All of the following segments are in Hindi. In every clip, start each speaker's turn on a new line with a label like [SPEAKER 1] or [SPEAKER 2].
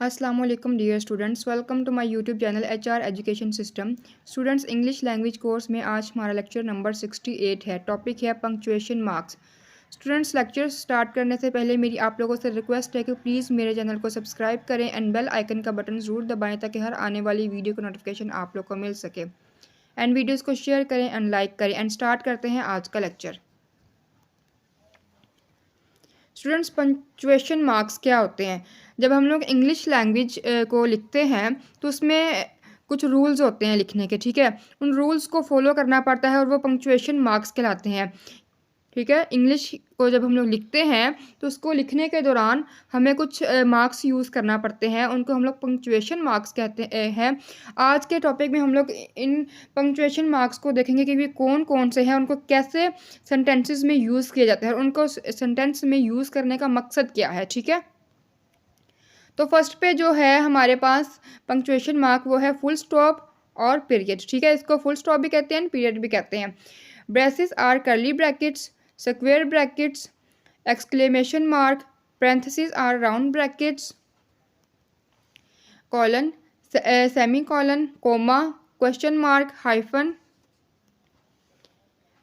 [SPEAKER 1] अस्सलाम वालेकुम dear students, welcome to my YouTube channel HR education system. Students, English language course में आज हमारा लेक्चर नंबर 68 है। टॉपिक है punctuation marks. Students, lecture start करने से पहले मेरी आप लोगों से रिक्वेस्ट है कि प्लीज़ मेरे चैनल को सब्सक्राइब करें एंड बेल आइकन का बटन ज़रूर दबाएं ताकि हर आने वाली वीडियो का नोटिफिकेशन आप लोग को मिल सके। एंड वीडियोज़ को शेयर करें एंड लाइक करें। एंड स्टार्ट करते हैं आज का लेक्चर। स्टूडेंट्स, पंक्चुएशन मार्क्स क्या होते हैं? जब हम लोग इंग्लिश लैंग्वेज को लिखते हैं तो उसमें कुछ रूल्स होते हैं लिखने के, ठीक है। उन रूल्स को फॉलो करना पड़ता है और वो पंक्चुएशन मार्क्स कहलाते हैं, ठीक है। इंग्लिश को जब हम लोग लिखते हैं तो उसको लिखने के दौरान हमें कुछ मार्क्स यूज़ करना पड़ते हैं, उनको हम लोग पंक्चुएशन मार्क्स कहते हैं। आज के टॉपिक में हम लोग इन पंक्चुएशन मार्क्स को देखेंगे कि वे कौन कौन से हैं, उनको कैसे सेंटेंसेस में यूज़ किया जाता है और उनको सेंटेंस में यूज़ करने का मकसद क्या है, ठीक है। तो फर्स्ट पे जो है हमारे पास पंक्चुएशन मार्क वो है फुल स्टॉप और पीरियड, ठीक है। इसको फुल स्टॉप भी कहते हैं, पीरियड भी कहते हैं। Braces or curly brackets, square brackets, exclamation mark, parentheses are round brackets, colon, semicolon, comma, question mark, hyphen,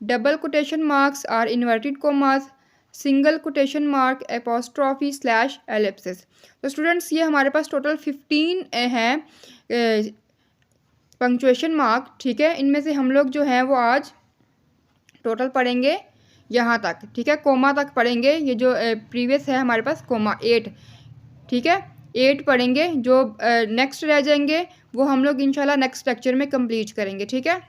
[SPEAKER 1] double quotation marks are inverted commas, single quotation mark, apostrophe, slash, ellipsis। तो स्टूडेंट्स, ये हमारे पास टोटल 15 हैं पंक्चुएशन मार्क, ठीक है। इनमें से हम लोग जो हैं वो आज टोटल पढ़ेंगे यहाँ तक, ठीक है। कोमा तक पढ़ेंगे। ये जो प्रीवियस है हमारे पास कोमा 8, ठीक है। 8 पढ़ेंगे। जो नेक्स्ट रह जाएंगे वो हम लोग इंशाल्लाह नेक्स्ट लेक्चर में कंप्लीट करेंगे, ठीक है।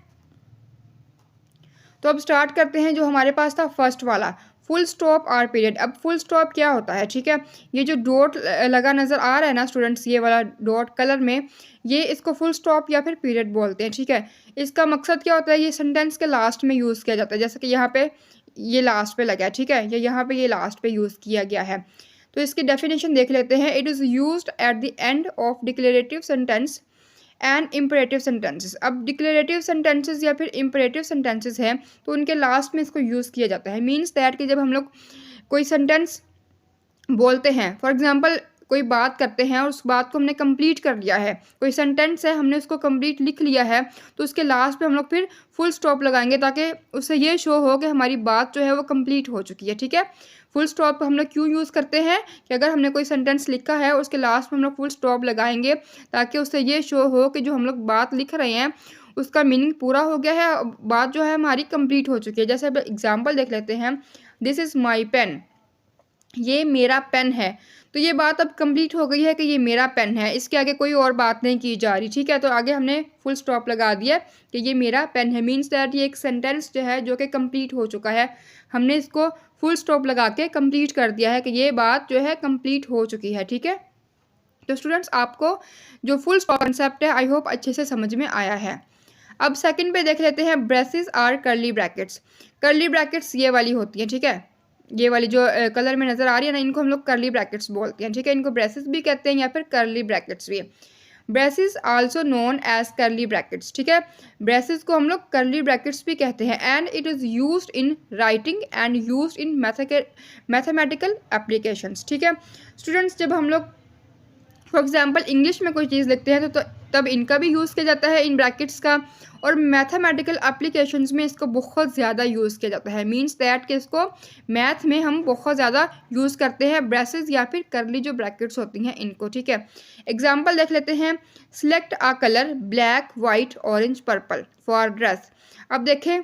[SPEAKER 1] तो अब स्टार्ट करते हैं। जो हमारे पास था फर्स्ट वाला फुल स्टॉप और पीरियड। अब फुल स्टॉप क्या होता है, ठीक है। ये जो डॉट लगा नज़र आ रहा है ना स्टूडेंट्स, ये वाला डॉट कलर में, ये इसको फुल स्टॉप या फिर पीरियड बोलते हैं, ठीक है। इसका मकसद क्या होता है, ये सेंटेंस के लास्ट में यूज़ किया जाता है। जैसे कि यहाँ पे ये लास्ट पे लगा है, ठीक है, यहाँ पे ये लास्ट पे यूज़ किया गया है। तो इसकी डेफिनेशन देख लेते हैं। It is used at the end of declarative sentence and imperative sentences. अब डिक्लेरेटिव सेंटेंसेस या फिर इम्परेटिव सेंटेंसेस हैं तो उनके लास्ट में इसको यूज़ किया जाता है। मीन्स दैट कि जब हम लोग कोई सेंटेंस बोलते हैं, फॉर एग्जांपल कोई बात करते हैं और उस बात को हमने कंप्लीट कर लिया है, कोई सेंटेंस है हमने उसको कंप्लीट लिख लिया है, तो उसके लास्ट पे हम लोग फिर फुल स्टॉप लगाएंगे ताकि उससे ये शो हो कि हमारी बात जो है वो कंप्लीट हो चुकी है, ठीक है। फुल स्टॉप हम लोग क्यों यूज़ करते हैं कि अगर हमने कोई सेंटेंस लिखा है उसके लास्ट में हम लोग फुल स्टॉप लगाएंगे ताकि उससे ये शो हो कि जो हम लोग बात लिख रहे हैं उसका मीनिंग पूरा हो गया है, बात जो है हमारी कंप्लीट हो चुकी है। जैसे अब एग्जाम्पल देख लेते हैं। दिस इज़ माई पेन, ये मेरा पेन है। तो ये बात अब कंप्लीट हो गई है कि ये मेरा पेन है, इसके आगे कोई और बात नहीं की जा रही, ठीक है। तो आगे हमने फुल स्टॉप लगा दिया कि ये मेरा पेन है। मीन्स दैट ये एक सेंटेंस जो है जो कि कंप्लीट हो चुका है, हमने इसको फुल स्टॉप लगा के कंप्लीट कर दिया है कि ये बात जो है कंप्लीट हो चुकी है, ठीक है। तो स्टूडेंट्स, आपको जो फुल स्टॉप कंसेप्ट है आई होप अच्छे से समझ में आया है। अब सेकंड पे देख लेते हैं। Braces or curly brackets. Curly brackets ये वाली होती हैं, ठीक है। ये वाली जो कलर में नज़र आ रही है ना, इनको हम लोग कर्ली ब्रैकेट्स बोलते हैं, ठीक है। इनको ब्रेसेस भी कहते हैं या फिर कर्ली ब्रैकेट्स भी। Braces also known as curly brackets, ठीक है। ब्रेसेस को हम लोग कर्ली ब्रैकेट्स भी कहते हैं। And it is used in writing and used in mathematical applications, ठीक है। स्टूडेंट्स, जब हम लोग फॉर एग्जाम्पल इंग्लिश में कोई चीज़ लिखते हैं तो तब इनका भी यूज़ किया जाता है, इन ब्रैकेट्स का। और मैथमेटिकल एप्लीकेशंस में इसको बहुत ज़्यादा यूज़ किया जाता है। मींस दैट कि इसको मैथ में हम बहुत ज़्यादा यूज़ करते हैं, ब्रेसेस या फिर कर्ली जो ब्रैकेट्स होती हैं इनको, ठीक है। एग्जाम्पल देख लेते हैं। Select a colour black, white, orange, purple for dress. अब देखें,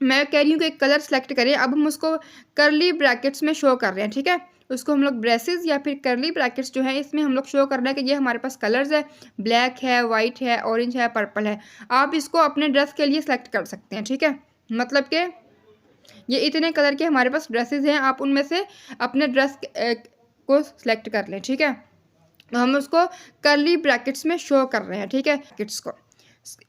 [SPEAKER 1] मैं कह रही हूँ कि एक कलर सेलेक्ट करें, अब हम उसको कर्ली ब्रैकेट्स में शो कर रहे हैं, ठीक है। उसको हम लोग ब्रेसेस या फिर कर्ली ब्रैकेट्स जो है इसमें हम लोग शो कर रहे हैं कि ये हमारे पास कलर्स है, ब्लैक है, वाइट है, ऑरेंज है, पर्पल है। आप इसको अपने ड्रेस के लिए सेलेक्ट कर सकते हैं, ठीक है। मतलब कि ये इतने कलर के हमारे पास ड्रेसेस हैं, आप उनमें से अपने ड्रेस को सिलेक्ट कर लें, ठीक है। तो हम उसको कर्ली ब्रैकेट्स में शो कर रहे हैं, ठीक है, ब्रैकेट्स को।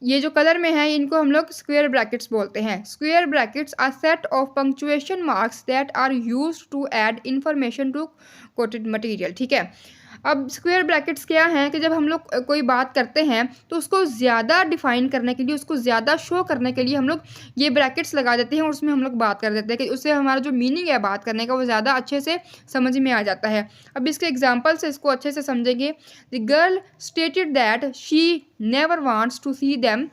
[SPEAKER 1] ये जो कलर में है इनको हम लोग स्क्वायर ब्रैकेट्स बोलते हैं। Square brackets are set of punctuation marks that are used to add information to quoted material, ठीक है। अब स्क्वायर ब्रैकेट्स क्या हैं कि जब हम लोग कोई बात करते हैं तो उसको ज़्यादा डिफाइन करने के लिए, उसको ज़्यादा शो करने के लिए हम लोग ये ब्रैकेट्स लगा देते हैं और उसमें हम लोग बात कर देते हैं कि उससे हमारा जो मीनिंग है बात करने का वो ज़्यादा अच्छे से समझ में आ जाता है। अब इसके एग्जाम्पल से इसको अच्छे से समझेंगे। The girl stated that she never wants to see them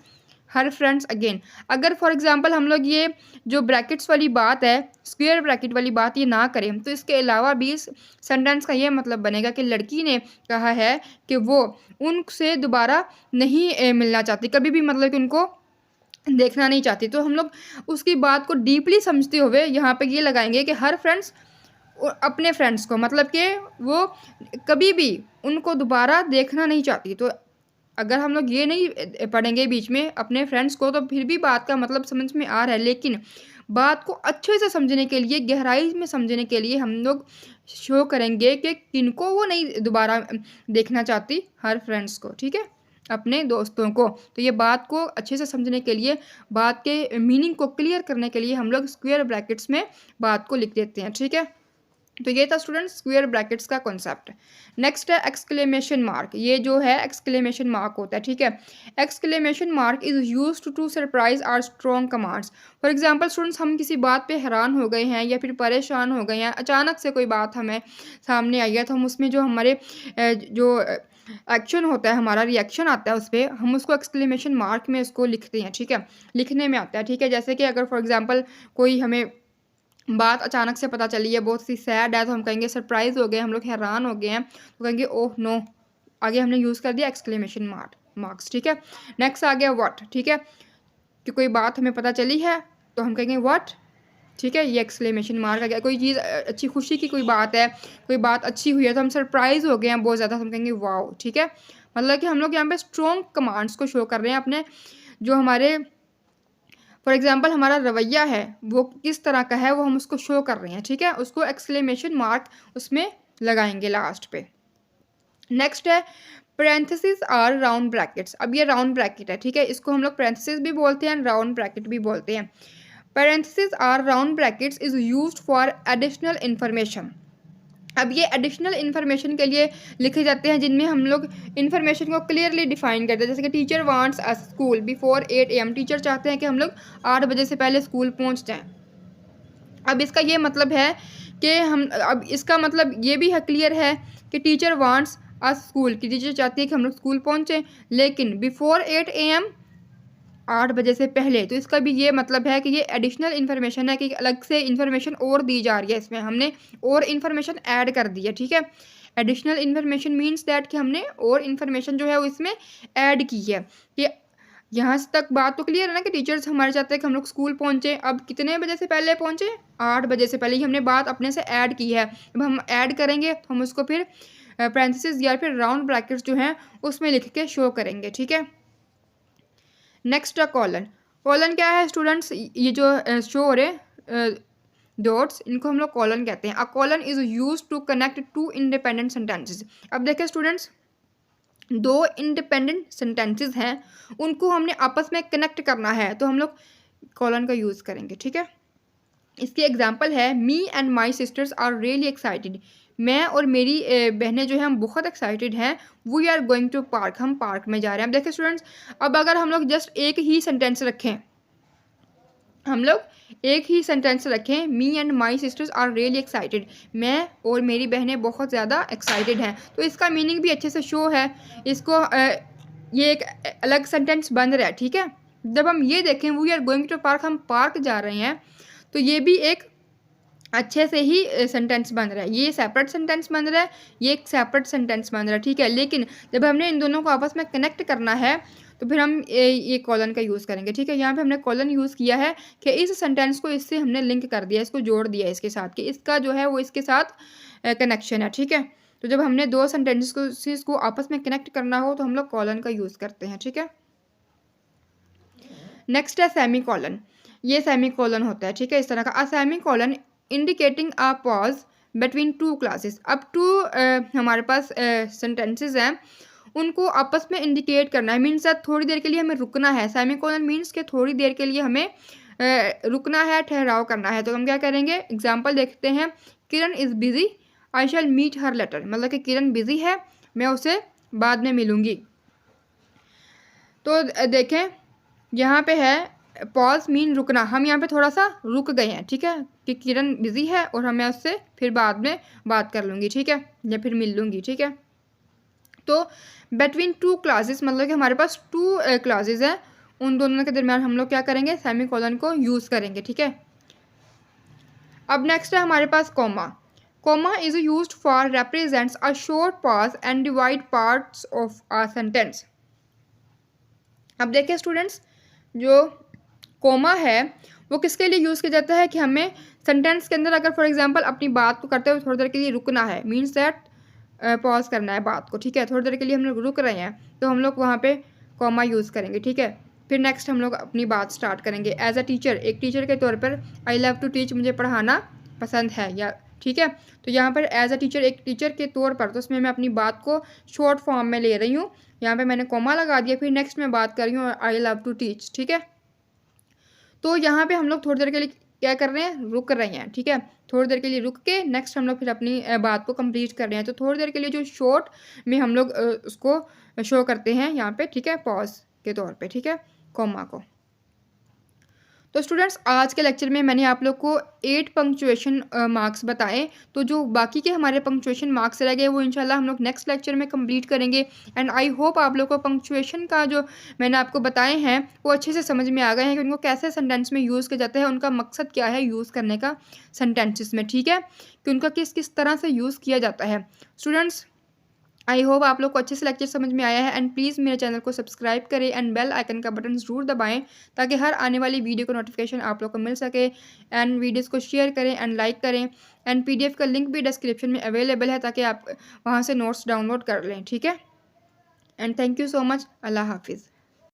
[SPEAKER 1] her friends again. अगर फॉर एग्जांपल हम लोग ये जो ब्रैकेट्स वाली बात है, स्क्वायर ब्रैकेट वाली बात ये ना करें तो इसके अलावा भी इस सेंटेंस का ये मतलब बनेगा कि लड़की ने कहा है कि वो उनसे दोबारा नहीं मिलना चाहती, कभी भी मतलब कि उनको देखना नहीं चाहती। तो हम लोग उसकी बात को डीपली समझते हुए यहाँ पे ये लगाएंगे कि हर फ्रेंड्स अपने फ्रेंड्स को, मतलब कि वो कभी भी उनको दोबारा देखना नहीं चाहती। तो अगर हम लोग ये नहीं पढ़ेंगे बीच में अपने फ्रेंड्स को तो फिर भी बात का मतलब समझ में आ रहा है, लेकिन बात को अच्छे से समझने के लिए, गहराई में समझने के लिए हम लोग शो करेंगे कि किनको वो नहीं दोबारा देखना चाहती, हर फ्रेंड्स को, ठीक है, अपने दोस्तों को। तो ये बात को अच्छे से समझने के लिए, बात के मीनिंग को क्लियर करने के लिए हम लोग स्क्वायर ब्रैकेट्स में बात को लिख देते हैं, ठीक है। तो ये था स्टूडेंट्स स्क्वायर ब्रैकेट्स का कॉन्सेप्ट। नेक्स्ट है एक्सक्लेमेशन मार्क। ये जो है एक्सक्लेमेशन मार्क होता है, ठीक है। Exclamation mark is used to surprise or strong commands. For example students, हम किसी बात पे हैरान हो गए हैं या फिर परेशान हो गए हैं, अचानक से कोई बात हमें सामने आई है, तो हम उसमें जो हमारे जो एक्शन होता है, हमारा रिएक्शन आता है उस पर, हम उसको एक्सक्लेमेशन मार्क में उसको लिखते हैं, ठीक है, लिखने में आता है, ठीक है। जैसे कि अगर फॉर एग्जांपल कोई हमें बात अचानक से पता चली है, बहुत सी सैड है, तो हम कहेंगे सरप्राइज हो गए, हम लोग हैरान हो गए हैं, तो कहेंगे ओह नो, आगे हमने यूज़ कर दिया एक्सक्लेमेशन मार्क्स, ठीक है। नेक्स्ट आ गया व्हाट, ठीक है, कि कोई बात हमें पता चली है तो हम कहेंगे व्हाट, ठीक है, ये एक्सक्लेमेशन मार्क आ गया। कोई चीज़ अच्छी, खुशी की कोई बात है, कोई बात अच्छी हुई है तो हम सरप्राइज हो गए हैं बहुत ज़्यादा, हम कहेंगे वाओ, ठीक है। मतलब कि हम लोग यहाँ पे स्ट्रॉन्ग कमांड्स को शो कर रहे हैं अपने, जो हमारे फॉर एग्जाम्पल हमारा रवैया है वो किस तरह का है वो हम उसको शो कर रहे हैं, ठीक है, उसको एक्सक्लेमेशन मार्क उसमें लगाएंगे लास्ट पे। नेक्स्ट है पैरेंथेसिस आर राउंड ब्रैकेट्स। अब ये राउंड ब्रैकेट है, ठीक है, इसको हम लोग पैरेंथेसिस भी बोलते हैं, राउंड ब्रैकेट भी बोलते हैं। Parenthesis or round brackets is used for additional information. अब ये एडिशनल इन्फॉर्मेशन के लिए लिखे जाते हैं जिनमें हम लोग इन्फॉर्मेशन को क्लियरली डिफाइन करते हैं। जैसे कि teacher wants a school before 8 AM। Teacher चाहते हैं कि हम लोग 8 बजे से पहले स्कूल पहुंच जाएं। अब इसका ये मतलब है कि अब इसका मतलब ये भी है, क्लियर है कि टीचर वांट्स अ स्कूल, की टीचर चाहती है कि हम लोग स्कूल पहुँचें, लेकिन बिफोर 8 AM, 8 बजे से पहले। तो इसका भी ये मतलब है कि ये एडिशनल इन्फॉर्मेशन है कि अलग से इन्फॉर्मेशन और दी जा रही है, इसमें हमने और इन्फॉर्मेशन ऐड कर दी है, ठीक है। एडिशनल इन्फॉर्मेशन मीन्स दैट कि हमने और इन्फॉर्मेशन जो है वो इसमें ऐड की है। कि यहाँ तक बात तो क्लियर है ना कि टीचर्स हमारे चाहते हैं कि हम लोग स्कूल पहुँचे, अब कितने बजे से पहले पहुँचे, 8 बजे से पहले ही हमने बात अपने से ऐड की है। अब हम ऐड करेंगे तो हम उसको फिर पैरेंथेसिस या फिर राउंड ब्रैकेट्स जो हैं उसमें लिख के शो करेंगे, ठीक है। नेक्स्ट है कॉलन। कॉलन क्या है स्टूडेंट्स, ये जो शो हो रहे डॉट्स, इनको हम लोग कॉलन कहते हैं। A colon is use to connect to independent sentences. अब देखें स्टूडेंट्स, 2 इंडिपेंडेंट सेंटेंसेस हैं, उनको हमने आपस में कनेक्ट करना है तो हम लोग कॉलन का यूज़ करेंगे, ठीक है। इसकी एग्जाम्पल है me and my sisters are really excited. मैं और मेरी बहनें जो हैं हम बहुत एक्साइटेड हैं। We are going to park, हम पार्क में जा रहे हैं। अब देखिए स्टूडेंट्स, अब अगर हम लोग जस्ट एक ही सेंटेंस रखें, हम लोग एक ही सेंटेंस रखें, me and my sisters are really excited, मैं और मेरी बहनें बहुत ज़्यादा एक्साइटेड हैं, तो इसका मीनिंग भी अच्छे से शो है। इसको ये एक अलग सेंटेंस बन रहा है, ठीक है। जब हम ये देखें we are going to park, हम पार्क जा रहे हैं, तो ये भी एक अच्छे से ही सेंटेंस बन रहा है। ये सेपरेट सेंटेंस बन रहा है, ये एक सेपरेट सेंटेंस बन रहा है, ठीक है। लेकिन जब हमने इन दोनों को आपस में कनेक्ट करना है तो फिर हम ये कॉलन का यूज़ करेंगे, ठीक है। यहाँ पे हमने कॉलन यूज़ किया है कि इस सेंटेंस को इससे हमने लिंक कर दिया, इसको जोड़ दिया इसके साथ, कि इसका जो है वो इसके साथ कनेक्शन है, ठीक है। तो जब हमने 2 सेंटेंसेस को आपस में कनेक्ट करना हो तो हम लोग कॉलन का यूज़ करते हैं, ठीक है। नेक्स्ट है सेमी कॉलन। ये सेमी कॉलन होता है, ठीक है, इस तरह का। A semi colon indicating a pause between 2 classes. अब 2 हमारे पास सेंटेंसेस हैं, उनको आपस में इंडिकेट करना है, मीन्स थोड़ी देर के लिए हमें रुकना है। सेमी कॉलन मीन्स कि थोड़ी देर के लिए हमें रुकना है, ठहराव करना है। तो हम क्या करेंगे, एग्जाम्पल देखते हैं। Kiran is busy I shall meet her later, मतलब कि किरण बिजी है, मैं उसे बाद में मिलूँगी। तो देखें यहाँ पे है पॉज मीन रुकना, हम यहाँ पे थोड़ा सा रुक गए हैं, ठीक है, कि किरण बिजी है और मैं उससे फिर बाद में बात कर लूँगी, ठीक है, या फिर मिल लूँगी, ठीक है। तो बिटवीन टू क्लासेस, मतलब कि हमारे पास टू क्लासेस हैं, उन दोनों के दरमियान हम लोग क्या करेंगे, सेमीकोलन को यूज़ करेंगे, ठीक है। अब नेक्स्ट है हमारे पास comma. Comma is used for represents a short pause and divide parts of a sentence. अब देखिए स्टूडेंट्स, जो कोमा है वो किसके लिए यूज़ किया जाता है कि हमें सेंटेंस के अंदर अगर फॉर एग्जांपल अपनी बात को करते हुए थोड़ी देर के लिए रुकना है, मीन्स दैट पॉज करना है बात को, ठीक है, थोड़ी देर के लिए हम लोग रुक रहे हैं तो हम लोग वहाँ पे कॉमा यूज़ करेंगे, ठीक है। फिर नेक्स्ट हम लोग अपनी बात स्टार्ट करेंगे। एज अ टीचर, एक टीचर के तौर पर आई लव टू टीच, मुझे पढ़ाना पसंद है, या ठीक है। तो यहाँ पर एज अ टीचर, एक टीचर के तौर पर, तो उसमें मैं अपनी बात को शॉर्ट फॉर्म में ले रही हूँ, यहाँ पे मैंने कॉमा लगा दिया। फिर नेक्स्ट मैं बात कर रही हूँ आई लव टू टीच, ठीक है। तो यहाँ पे हम लोग थोड़ी देर के लिए क्या कर रहे हैं, रुक रहे हैं, ठीक है, थोड़ी देर के लिए रुक के नेक्स्ट हम लोग फिर अपनी बात को कंप्लीट कर रहे हैं। तो थोड़ी देर के लिए जो शॉर्ट में हम लोग उसको शो करते हैं यहाँ पे, ठीक है, पॉज के तौर पे, ठीक है, कॉमा को। तो स्टूडेंट्स आज के लेक्चर में मैंने आप लोग को 8 पंक्चुएशन मार्क्स बताए। तो जो बाकी के हमारे पंक्चुएशन मार्क्स रह गए वो इंशाल्लाह हम लोग नेक्स्ट लेक्चर में कंप्लीट करेंगे। एंड आई होप आप लोग को पंक्चुएशन का जो मैंने आपको बताए हैं वो अच्छे से समझ में आ गए हैं कि उनको कैसे सेंटेंस में यूज़ किया जाता है, उनका मकसद क्या है यूज़ करने का सेंटेंसेस में, ठीक है, कि उनका किस किस तरह से यूज़ किया जाता है। स्टूडेंट्स आई होप आप लोग को अच्छे से लेक्चर समझ में आया है। एंड प्लीज़ मेरे चैनल को सब्सक्राइब करें एंड बेल आइकन का बटन ज़रूर दबाएं ताकि हर आने वाली वीडियो का नोटिफिकेशन आप लोग को मिल सके। एंड वीडियोस को शेयर करें एंड लाइक करें। एंड PDF का लिंक भी डिस्क्रिप्शन में अवेलेबल है ताकि आप वहाँ से नोट्स डाउनलोड कर लें, ठीक है। And thank you so much. अल्लाह हाफिज़।